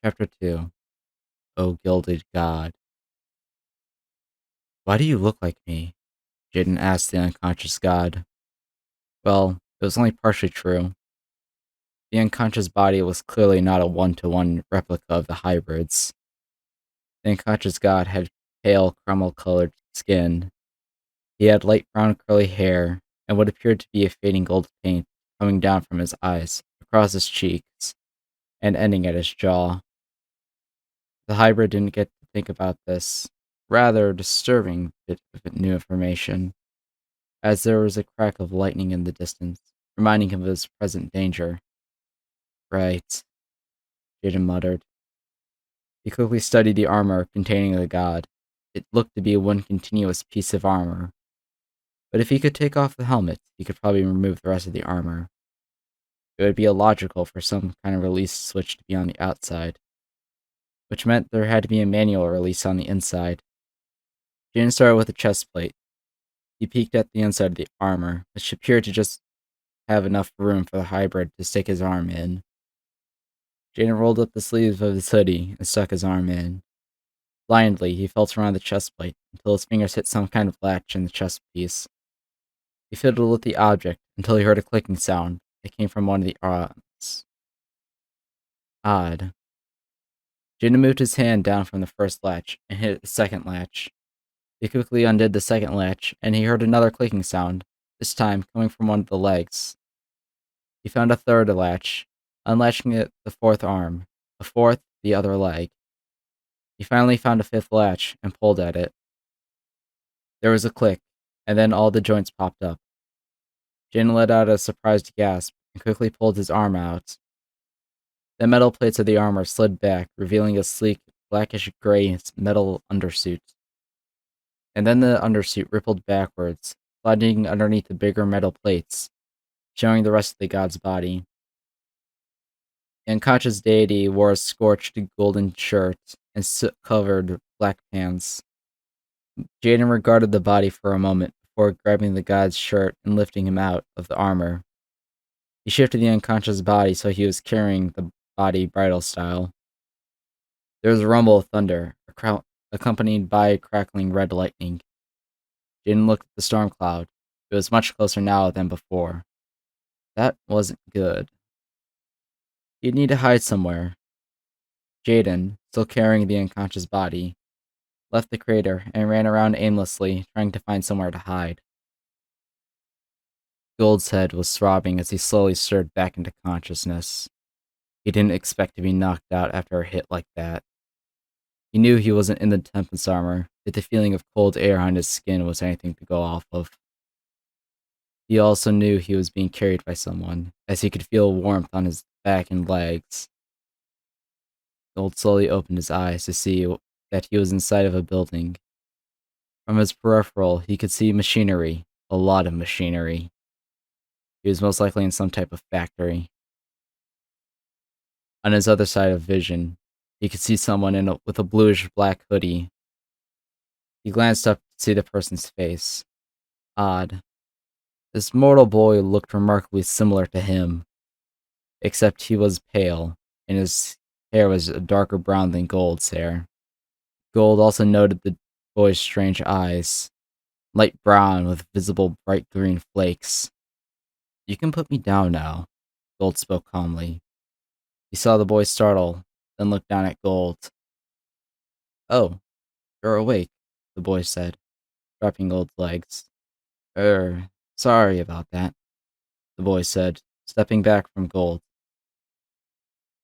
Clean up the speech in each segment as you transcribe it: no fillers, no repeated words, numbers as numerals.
Chapter 2. O Gilded God. Why do you look like me? Jaden asked the unconscious god. Well, it was only partially true. The unconscious body was clearly not a one-to-one replica of the hybrids. The unconscious god had pale, caramel-colored skin. He had light brown curly hair, and what appeared to be a fading gold paint coming down from his eyes, across his cheeks, and ending at his jaw. The hybrid didn't get to think about this rather disturbing bit of new information, as there was a crack of lightning in the distance, reminding him of his present danger. Right, Jaden muttered. He quickly studied the armor containing the god. It looked to be one continuous piece of armor, but if he could take off the helmet, he could probably remove the rest of the armor. It would be illogical for some kind of release switch to be on the outside, which meant there had to be a manual release on the inside. Jaden started with the chest plate. He peeked at the inside of the armor, which appeared to just have enough room for the hybrid to stick his arm in. Jaden rolled up the sleeve of his hoodie and stuck his arm in. Blindly, he felt around the chest plate until his fingers hit some kind of latch in the chest piece. He fiddled with the object until he heard a clicking sound that came from one of the arms. Odd. Jaden moved his hand down from the first latch and hit the second latch. He quickly undid the second latch, and he heard another clicking sound, this time coming from one of the legs. He found a third latch, unlatching it the fourth arm, a fourth the other leg. He finally found a fifth latch and pulled at it. There was a click, and then all the joints popped up. Jin let out a surprised gasp and quickly pulled his arm out. The metal plates of the armor slid back, revealing a sleek, blackish-gray metal undersuit. And then the undersuit rippled backwards, sliding underneath the bigger metal plates, showing the rest of the god's body. The unconscious deity wore a scorched golden shirt and soot-covered black pants. Jaden regarded the body for a moment before grabbing the god's shirt and lifting him out of the armor. He shifted the unconscious body so he was carrying the body bridal style. There was a rumble of thunder, accompanied by crackling red lightning. Jaden looked at the storm cloud. It was much closer now than before. That wasn't good. He'd need to hide somewhere. Jaden, still carrying the unconscious body, left the crater and ran around aimlessly, trying to find somewhere to hide. Gold's head was throbbing as he slowly stirred back into consciousness. He didn't expect to be knocked out after a hit like that. He knew he wasn't in the Tempest Armor, yet the feeling of cold air on his skin was anything to go off of. He also knew he was being carried by someone, as he could feel warmth on his back and legs. Gold slowly opened his eyes to see that he was inside of a building. From his peripheral, he could see machinery, a lot of machinery. He was most likely in some type of factory. On his other side of vision, he could see someone with a bluish-black hoodie. He glanced up to see the person's face. Odd. This mortal boy looked remarkably similar to him, except he was pale, and his hair was a darker brown than Gold's hair. Gold also noted the boy's strange eyes, light brown with visible bright green flakes. You can put me down now, Gold spoke calmly. He saw the boy startle, then looked down at Gold. Oh, you're awake, the boy said, dropping Gold's legs. Sorry about that, the boy said, stepping back from Gold.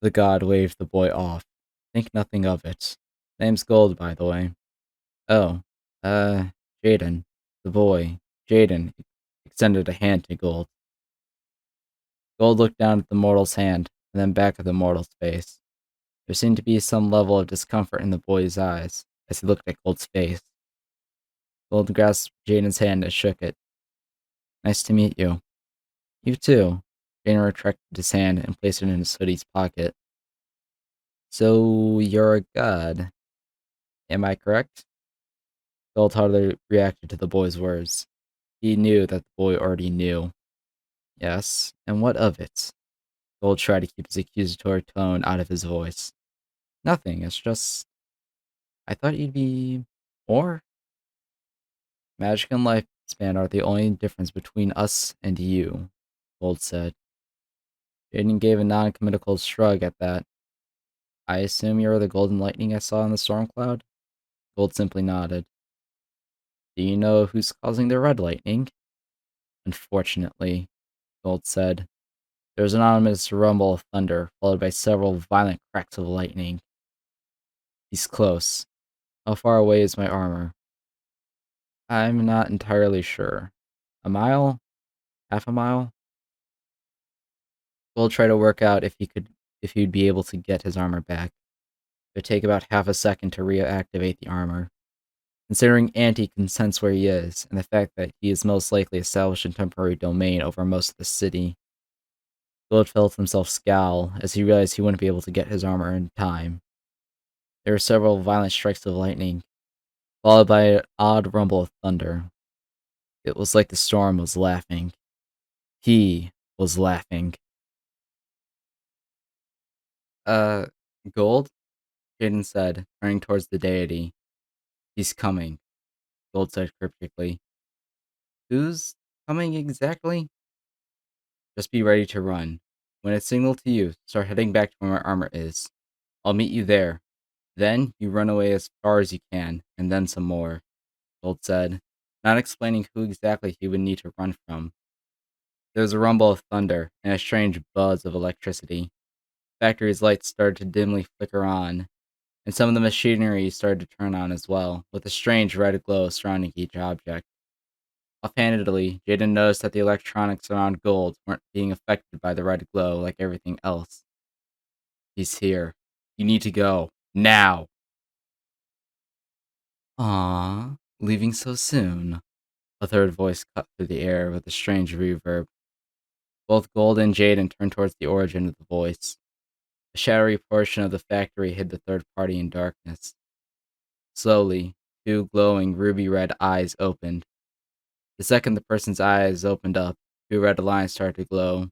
The god waved the boy off. Think nothing of it. Name's Gold, by the way. Oh, Jaden. The boy, Jaden, extended a hand to Gold. Gold looked down at the mortal's hand, and then back at the mortal's face. There seemed to be some level of discomfort in the boy's eyes as he looked at Gold's face. Gold grasped Jaden's hand and shook it. Nice to meet you. You too. Jaden retracted his hand and placed it in his hoodie's pocket. So, you're a god. Am I correct? Gold hardly reacted to the boy's words. He knew that the boy already knew. Yes, and what of it? Gold tried to keep his accusatory tone out of his voice. Nothing, it's just I thought you'd be more. Magic and lifespan are the only difference between us and you, Gold said. Jaden gave a non-committal shrug at that. I assume you're the golden lightning I saw in the storm cloud? Gold simply nodded. Do you know who's causing the red lightning? Unfortunately, Gold said. There was an ominous rumble of thunder, followed by several violent cracks of lightning. He's close. How far away is my armor? I'm not entirely sure. A mile? Half a mile? Gold tried to work out if he'd be able to get his armor back. It would take about half a second to reactivate the armor. Considering Auntie can sense where he is, and the fact that he is most likely established a temporary domain over most of the city, Gold felt himself scowl as he realized he wouldn't be able to get his armor in time. There were several violent strikes of lightning, followed by an odd rumble of thunder. It was like the storm was laughing. He was laughing. Uh, Gold? Jaden said, turning towards the deity. He's coming, Gold said cryptically. Who's coming exactly? Just be ready to run. When it's signaled to you, start heading back to where my armor is. I'll meet you there. Then you run away as far as you can, and then some more, Gold said, not explaining who exactly he would need to run from. There was a rumble of thunder and a strange buzz of electricity. Factory's lights started to dimly flicker on, and some of the machinery started to turn on as well, with a strange red glow surrounding each object. Offhandedly, Jaden noticed that the electronics around Gold weren't being affected by the red glow like everything else. He's here. You need to go. Now! Aww, leaving so soon. A third voice cut through the air with a strange reverb. Both Gold and Jaden turned towards the origin of the voice. A shadowy portion of the factory hid the third party in darkness. Slowly, two glowing ruby-red eyes opened. The second the person's eyes opened up, two red lines started to glow,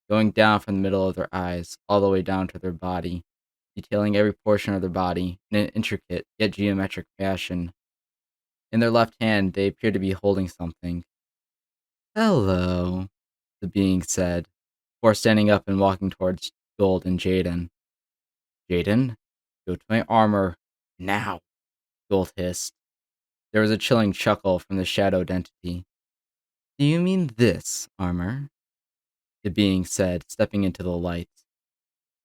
going down from the middle of their eyes, all the way down to their body, detailing every portion of their body in an intricate yet geometric fashion. In their left hand, they appeared to be holding something. Hello, the being said, before standing up and walking towards Gold and Jaden. Jaden, go to my armor, now, Gold hissed. There was a chilling chuckle from the shadowed entity. Do you mean this, armor? The being said, stepping into the light.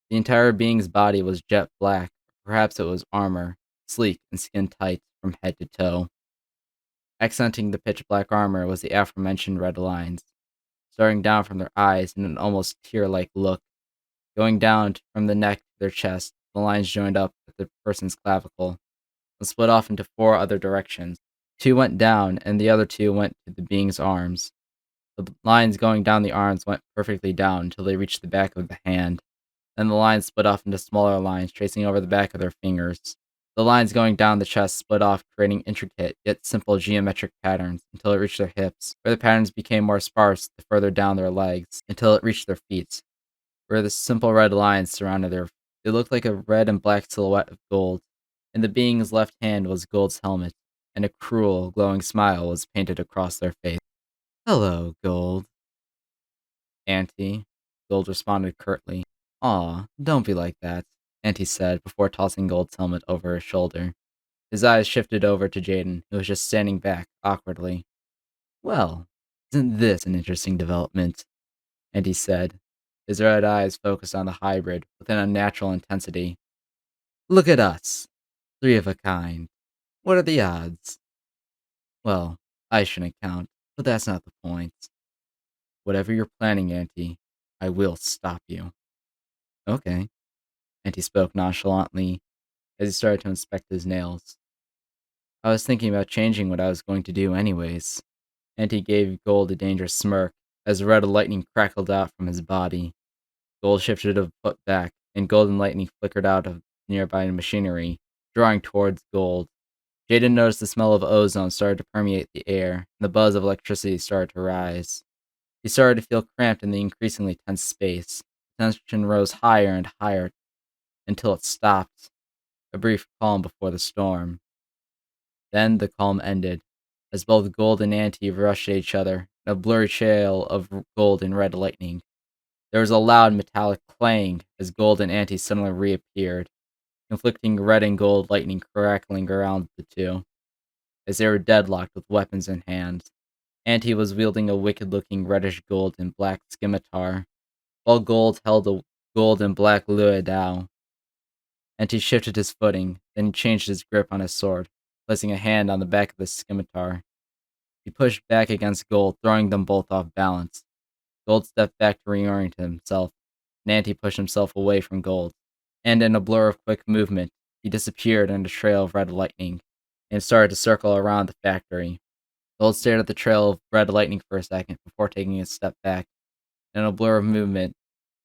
The entire being's body was jet black, or perhaps it was armor, sleek and skin tight from head to toe. Accenting the pitch black armor was the aforementioned red lines, starting down from their eyes in an almost tear-like look, going down from the neck to their chest. The lines joined up at the person's clavicle and split off into four other directions. Two went down, and the other two went to the being's arms. The lines going down the arms went perfectly down until they reached the back of the hand. Then the lines split off into smaller lines tracing over the back of their fingers. The lines going down the chest split off, creating intricate yet simple geometric patterns until it reached their hips, where the patterns became more sparse the further down their legs, until it reached their feet, where the simple red lines surrounded their. It looked like a red and black silhouette of Gold. In the being's left hand was Gold's helmet, and a cruel, glowing smile was painted across their face. Hello, Gold. Auntie, Gold responded curtly. Aw, don't be like that, Auntie said before tossing Gold's helmet over her shoulder. His eyes shifted over to Jaden, who was just standing back, awkwardly. Well, isn't this an interesting development? Auntie said. His red eyes focused on the hybrid with an unnatural intensity. Look at us. Three of a kind. What are the odds? Well, I shouldn't count, but that's not the point. Whatever you're planning, Auntie, I will stop you. Okay, Auntie spoke nonchalantly as he started to inspect his nails. I was thinking about changing what I was going to do anyways. Auntie gave Gold a dangerous smirk as a red lightning crackled out from his body. Gold shifted a foot back, and golden lightning flickered out of nearby machinery, drawing towards Gold. Jaden noticed the smell of ozone started to permeate the air, and the buzz of electricity started to rise. He started to feel cramped in the increasingly tense space. The tension rose higher and higher until it stopped. A brief calm before the storm. Then the calm ended, as both Gold and Auntie rushed at each other in a blurry trail of gold and red lightning. There was a loud metallic clang as Gold and Auntie suddenly reappeared, conflicting red and gold lightning crackling around the two, as they were deadlocked with weapons in hand. Auntie was wielding a wicked-looking reddish gold and black scimitar, while Gold held a gold and black luadao. Auntie shifted his footing, then he changed his grip on his sword, placing a hand on the back of the scimitar. He pushed back against Gold, throwing them both off balance. Gold stepped back to reorient himself, and Auntie pushed himself away from Gold. And in a blur of quick movement, he disappeared in a trail of red lightning, and started to circle around the factory. Gold stared at the trail of red lightning for a second before taking a step back. In a blur of movement,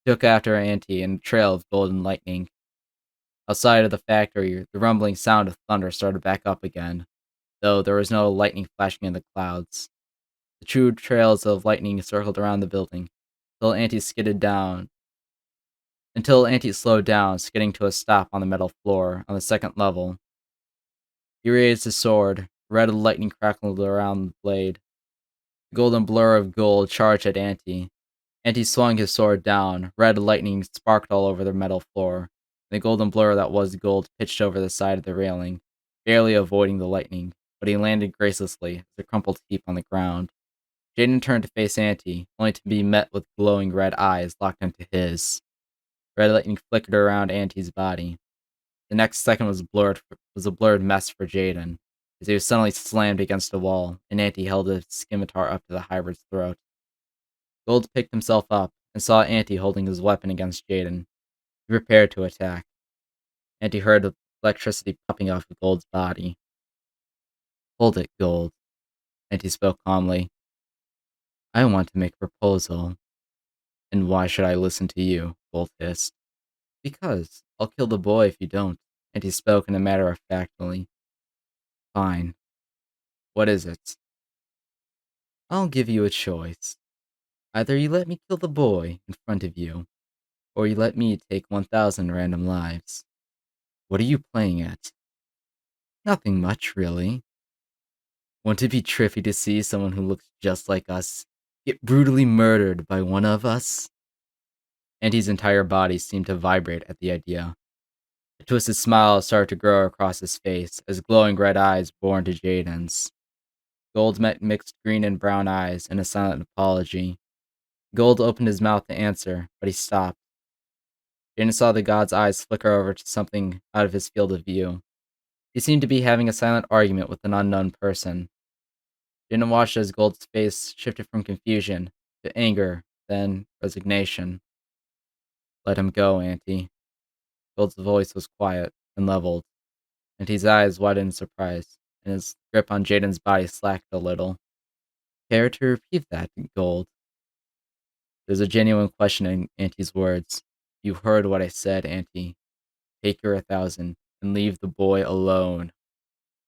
he took after Auntie in a trail of golden lightning. Outside of the factory, the rumbling sound of thunder started back up again, though there was no lightning flashing in the clouds. The true trails of lightning circled around the building, until Auntie slowed down, skidding to a stop on the metal floor on the second level. He raised his sword. Red lightning crackled around the blade. The golden blur of gold charged at Auntie. Auntie swung his sword down. Red lightning sparkled all over the metal floor. The golden blur that was gold pitched over the side of the railing, barely avoiding the lightning, but he landed gracelessly as a crumpled heap on the ground. Jaden turned to face Auntie, only to be met with glowing red eyes locked into his. Red lightning flickered around Auntie's body. The next second was a blurred mess for Jaden, as he was suddenly slammed against a wall, and Auntie held his scimitar up to the hybrid's throat. Gold picked himself up and saw Auntie holding his weapon against Jaden. He prepared to attack. Auntie heard electricity popping off of Gold's body. "Hold it, Gold," Auntie spoke calmly. "I want to make a proposal." "And why should I listen to you?" Gold hissed. "Because I'll kill the boy if you don't," Auntie spoke in a matter-of-factly. "Fine. What is it?" "I'll give you a choice. Either you let me kill the boy in front of you, or you let me take 1,000 random lives. What are you playing at?" "Nothing much, really." "Won't it be trippy to see someone who looks just like us get brutally murdered by one of us?" Auntie's entire body seemed to vibrate at the idea. A twisted smile started to grow across his face as glowing red eyes bore into Jaden's. Gold met mixed green and brown eyes in a silent apology. Gold opened his mouth to answer, but he stopped. Jaden saw the god's eyes flicker over to something out of his field of view. He seemed to be having a silent argument with an unknown person. Jaden watched as Gold's face shifted from confusion to anger, then resignation. "Let him go, Auntie." Gold's voice was quiet and leveled, and his eyes widened in surprise, and his grip on Jaden's body slacked a little. "Care to repeat that, Gold?" There's a genuine question in Auntie's words. "You heard what I said, Auntie. Take your 1,000 and leave the boy alone."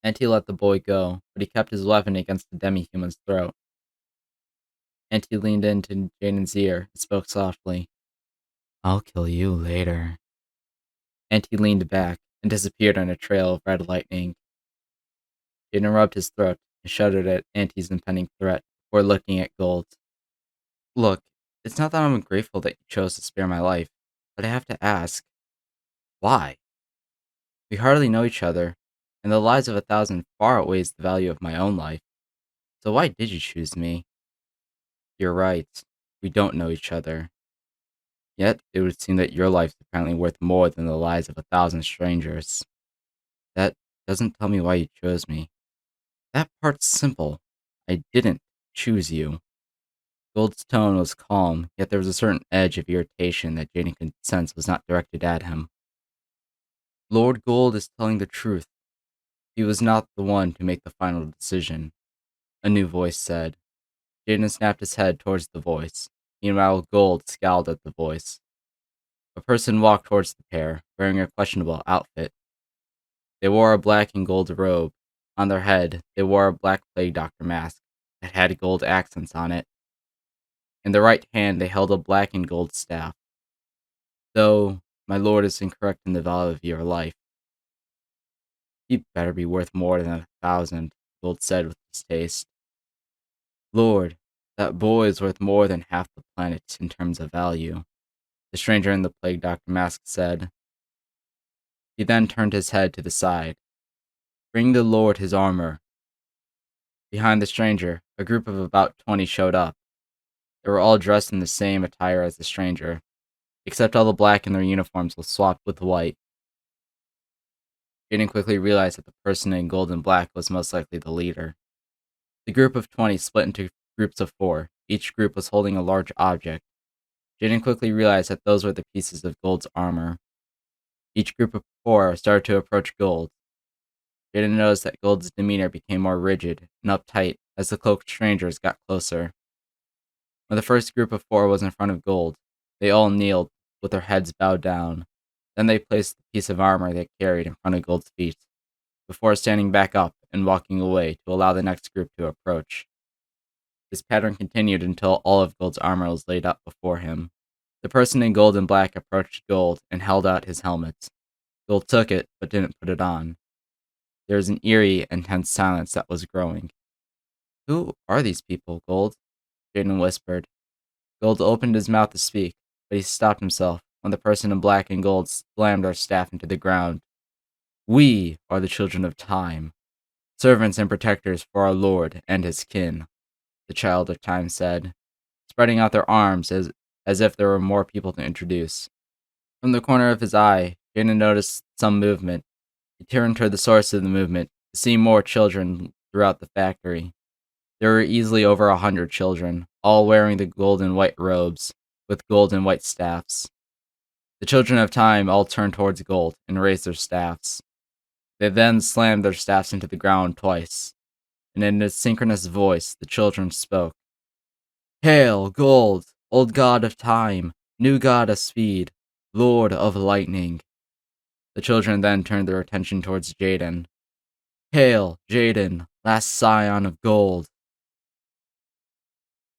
Auntie let the boy go, but he kept his weapon against the demi-human's throat. Auntie leaned into Jaden's ear and spoke softly. "I'll kill you later." Auntie leaned back and disappeared in a trail of red lightning. Jaden rubbed his throat and shuddered at Auntie's impending threat before looking at Gold. "Look, it's not that I'm grateful that you chose to spare my life, but I have to ask, why? We hardly know each other, and the lives of 1,000 far outweighs the value of my own life. So why did you choose me?" "You're right. We don't know each other. Yet it would seem that your life is apparently worth more than the lives of 1,000 strangers. That doesn't tell me why you chose me." "That part's simple. I didn't choose you." Gold's tone was calm, yet there was a certain edge of irritation that Jaden could sense was not directed at him. "Lord Gold is telling the truth. He was not the one to make the final decision," a new voice said. Jaden snapped his head towards the voice. Meanwhile, Gold scowled at the voice. A person walked towards the pair, wearing a questionable outfit. They wore a black and gold robe. On their head, they wore a black plague doctor mask that had gold accents on it. In their right hand, they held a black and gold staff. "Though my lord is incorrect in the value of your life. He better be worth more than 1,000, Gold said with distaste. Lord, that boy is worth more than half the planet in terms of value, the stranger in the plague doctor mask said. He then turned his head to the side. Bring the Lord his armor. Behind the stranger, a group of about 20 showed up. They were all dressed in the same attire as the stranger, except all the black in their uniforms was swapped with white. Jaden quickly realized that the person in gold and black was most likely the leader. The group of 20 split into groups of 4. Each group was holding a large object. Jaden quickly realized that those were the pieces of Gold's armor. Each group of 4 started to approach Gold. Jaden noticed that Gold's demeanor became more rigid and uptight as the cloaked strangers got closer. When the first group of 4 was in front of Gold, they all kneeled with their heads bowed down. Then they placed the piece of armor they carried in front of Gold's feet, before standing back up and walking away to allow the next group to approach. This pattern continued until all of Gold's armor was laid out before him. The person in gold and black approached Gold and held out his helmet. Gold took it, but didn't put it on. There was an eerie and tense silence that was growing. Who are these people, Gold? Jaden whispered. Gold opened his mouth to speak, but he stopped himself when the person in black and gold slammed our staff into the ground. We are the children of time, servants and protectors for our Lord and his kin, the child of time said, spreading out their arms as if there were more people to introduce. From the corner of his eye, Jaden noticed some movement. He turned toward the source of the movement to see more children throughout the factory. There were easily over 100 children, all wearing the gold and white robes, with gold and white staffs. The children of time all turned towards Gold and raised their staffs. They then slammed their staffs into the ground twice, and in a synchronous voice the children spoke. Hail, Gold, old god of time, new god of speed, lord of lightning. The children then turned their attention towards Jaden. Hail, Jaden, last scion of Gold,